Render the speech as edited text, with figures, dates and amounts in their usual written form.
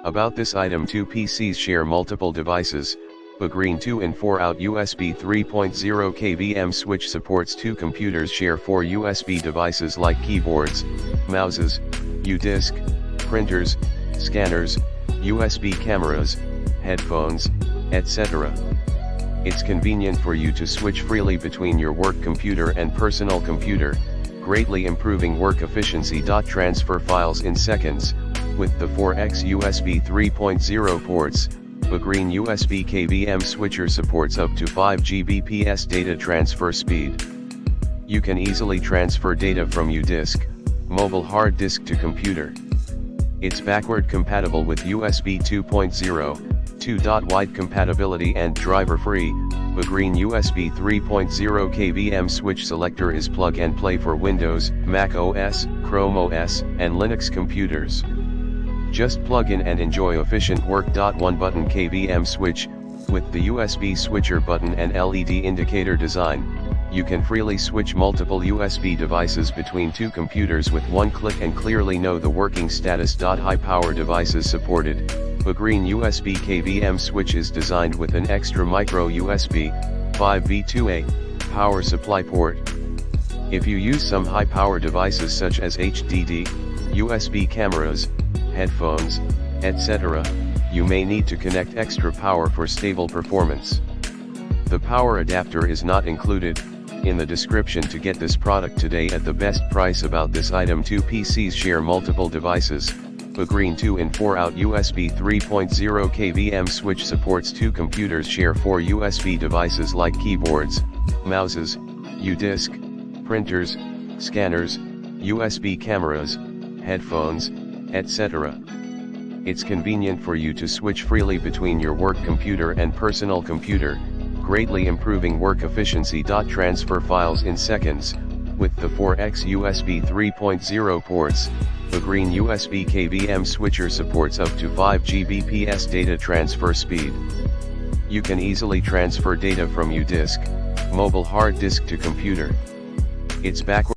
About this item, two PCs share multiple devices. UGREEN 2 in 4 out USB 3.0 KVM switch supports two computers share 4 USB devices like keyboards, mouses, U-disk, printers, scanners, USB cameras, headphones, etc. It's convenient for you to switch freely between your work computer and personal computer, greatly improving work efficiency. Transfer files in seconds. With the 4x USB 3.0 ports, UGREEN USB KVM switcher supports up to 5 Gbps data transfer speed. You can easily transfer data from U-disk, mobile hard disk to computer. It's backward compatible with USB 2.0, 2.wide compatibility and driver-free. UGREEN USB 3.0 KVM switch selector is plug and play for Windows, Mac OS, Chrome OS, and Linux computers. Just plug in and enjoy efficient work. One button KVM switch, with the USB switcher button and LED indicator design, you can freely switch multiple USB devices between two computers with one click and clearly know the working status. High power devices supported. UGREEN USB KVM switch is designed with an extra micro USB 5V2A power supply port. If you use some high power devices such as HDD, USB cameras, headphones, etc., you may need to connect extra power for stable performance. The power adapter is not included. In the description to get this product today at the best price. About this item, two PCs share multiple devices. UGREEN 2 in 4 out USB 3.0 KVM switch supports two computers share 4 USB devices like keyboards, mouses, U-disk, printers, scanners, USB cameras, headphones, etc. It's convenient for you to switch freely between your work computer and personal computer, greatly improving work efficiency. Transfer files in seconds. With the 4x USB 3.0 ports, UGREEN USB KVM switcher supports up to 5 Gbps data transfer speed. You can easily transfer data from U-disk, mobile hard disk to computer. It's backward